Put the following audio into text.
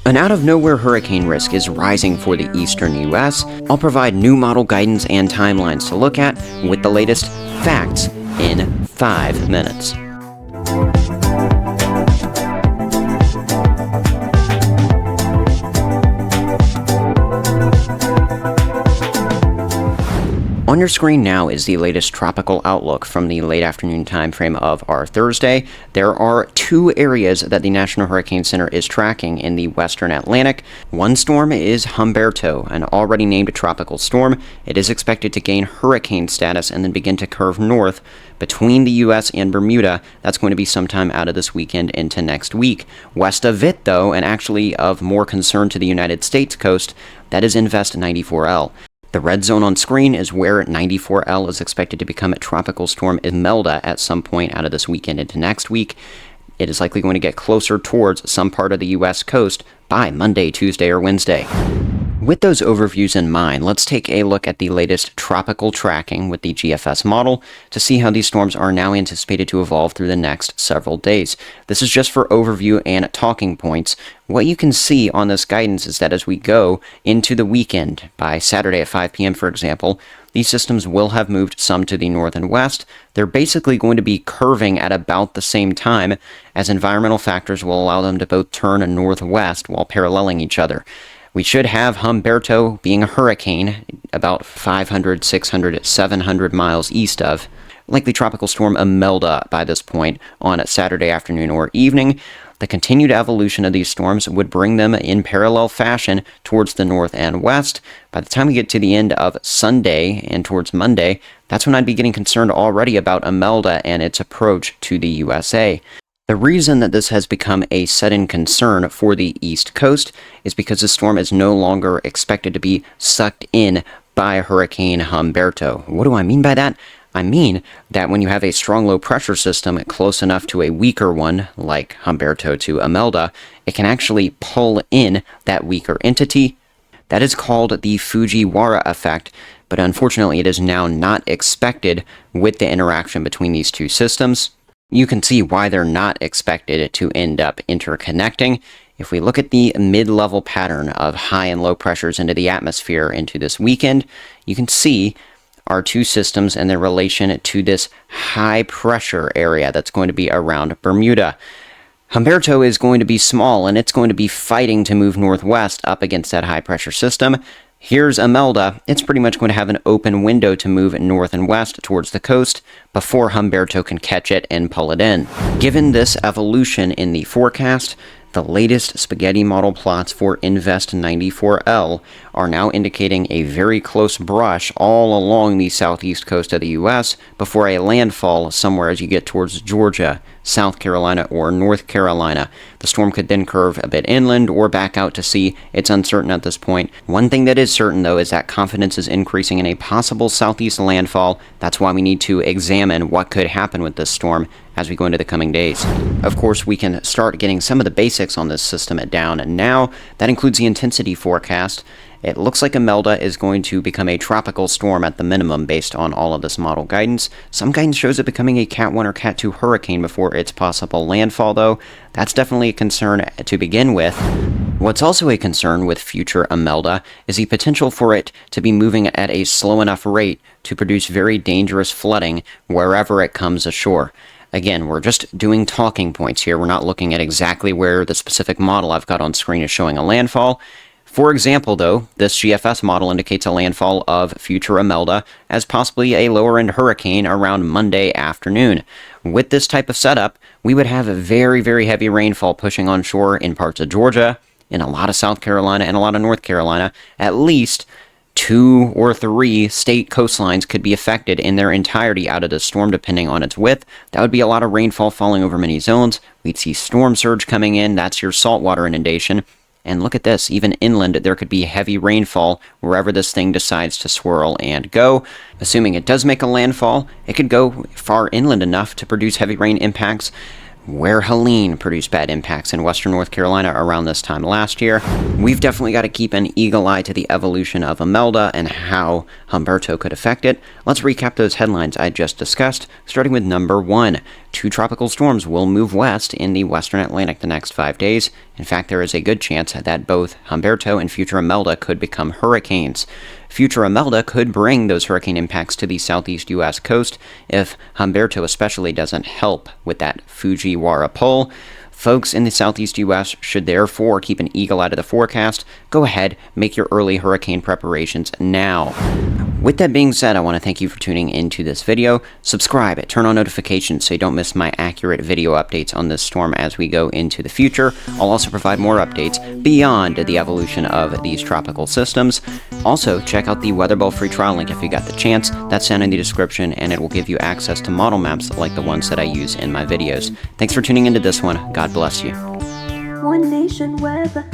An out-of-nowhere hurricane risk is rising for the eastern U.S. I'll provide new model guidance and timelines to look at with the latest facts in 5 minutes. On your screen now is the latest tropical outlook from the late afternoon time frame of our Thursday. There are 2 areas that the National Hurricane Center is tracking in the western Atlantic. One storm is Humberto, an already named tropical storm. It is expected to gain hurricane status and then begin to curve north between the U.S. and Bermuda. That's going to be sometime out of this weekend into next week. West of it, though, and actually of more concern to the United States coast, that is Invest 94L. The red zone on screen is where 94L is expected to become a tropical storm Imelda at some point out of this weekend into next week. It is likely going to get closer towards some part of the U.S. coast by Monday, Tuesday, or Wednesday. With those overviews in mind, let's take a look at the latest tropical tracking with the GFS model to see how these storms are now anticipated to evolve through the next several days. This is just for overview and talking points. What you can see on this guidance is that as we go into the weekend, by Saturday at 5 p.m., for example, these systems will have moved some to the north and west. They're basically going to be curving at about the same time, as environmental factors will allow them to both turn northwest while paralleling each other. We should have Humberto being a hurricane about 500, 600, 700 miles east of likely tropical storm Imelda by this point on Saturday afternoon or evening. The continued evolution of these storms would bring them in parallel fashion towards the north and west. By the time we get to the end of Sunday and towards Monday, that's when I'd be getting concerned already about Imelda and its approach to the USA. The reason that this has become a sudden concern for the East Coast is because the storm is no longer expected to be sucked in by Hurricane Humberto. What do I mean by that? I mean that when you have a strong low-pressure system close enough to a weaker one, like Humberto to Imelda, it can actually pull in that weaker entity. That is called the Fujiwara effect, but unfortunately it is now not expected with the interaction between these two systems. You can see why they're not expected to end up interconnecting. If we look at the mid-level pattern of high and low pressures into the atmosphere into this weekend, you can see our two systems and their relation to this high pressure area that's going to be around Bermuda. Humberto is going to be small, and it's going to be fighting to move northwest up against that high pressure system. Here's Imelda. It's pretty much going to have an open window to move north and west towards the coast before Humberto can catch it and pull it in. Given this evolution in the forecast, the latest spaghetti model plots for Invest 94L are now indicating a very close brush all along the southeast coast of the U.S. before a landfall somewhere as you get towards Georgia, South Carolina, or North Carolina. The storm could then curve a bit inland or back out to sea. It's uncertain at this point. One thing that is certain, though, is that confidence is increasing in a possible southeast landfall. That's why we need to examine what could happen with this storm as we go into the coming days. Of course, we can start getting some of the basics on this system down now. That includes the intensity forecast. It looks like Imelda is going to become a tropical storm at the minimum based on all of this model guidance. Some guidance shows it becoming a Cat 1 or Cat 2 hurricane before its possible landfall, though. That's definitely a concern to begin with. What's also a concern with future Imelda is the potential for it to be moving at a slow enough rate to produce very dangerous flooding wherever it comes ashore. Again, we're just doing talking points here. We're not looking at exactly where the specific model I've got on screen is showing a landfall. For example, though, this GFS model indicates a landfall of future Imelda as possibly a lower-end hurricane around Monday afternoon. With this type of setup, we would have a very, very heavy rainfall pushing on shore in parts of Georgia, in a lot of South Carolina, and a lot of North Carolina. At least 2 or 3 state coastlines could be affected in their entirety out of the storm, depending on its width. That would be a lot of rainfall falling over many zones. We'd see storm surge coming in. That's your saltwater inundation. And look at this, even inland, there could be heavy rainfall wherever this thing decides to swirl and go. Assuming it does make a landfall, it could go far inland enough to produce heavy rain impacts where Helene produced bad impacts in western North Carolina around this time last year. We've definitely got to keep an eagle eye to the evolution of Imelda and how Humberto could affect it. Let's recap those headlines I just discussed, starting with number 1. 2 tropical storms will move west in the western Atlantic the next 5 days. In fact, there is a good chance that both Humberto and future Imelda could become hurricanes. Future Imelda could bring those hurricane impacts to the southeast U.S. coast if Humberto especially doesn't help with that Fujiwara pull. Folks in the southeast U.S. should therefore keep an eagle eye to the forecast. Go ahead, make your early hurricane preparations now. With that being said, I want to thank you for tuning into this video. Subscribe, turn on notifications so you don't miss my accurate video updates on this storm as we go into the future. I'll also provide more updates beyond the evolution of these tropical systems. Also, check out the Weather Bell free trial link if you got the chance. That's down in the description, and it will give you access to model maps like the ones that I use in my videos. Thanks for tuning into this one. God bless you. One nation weather.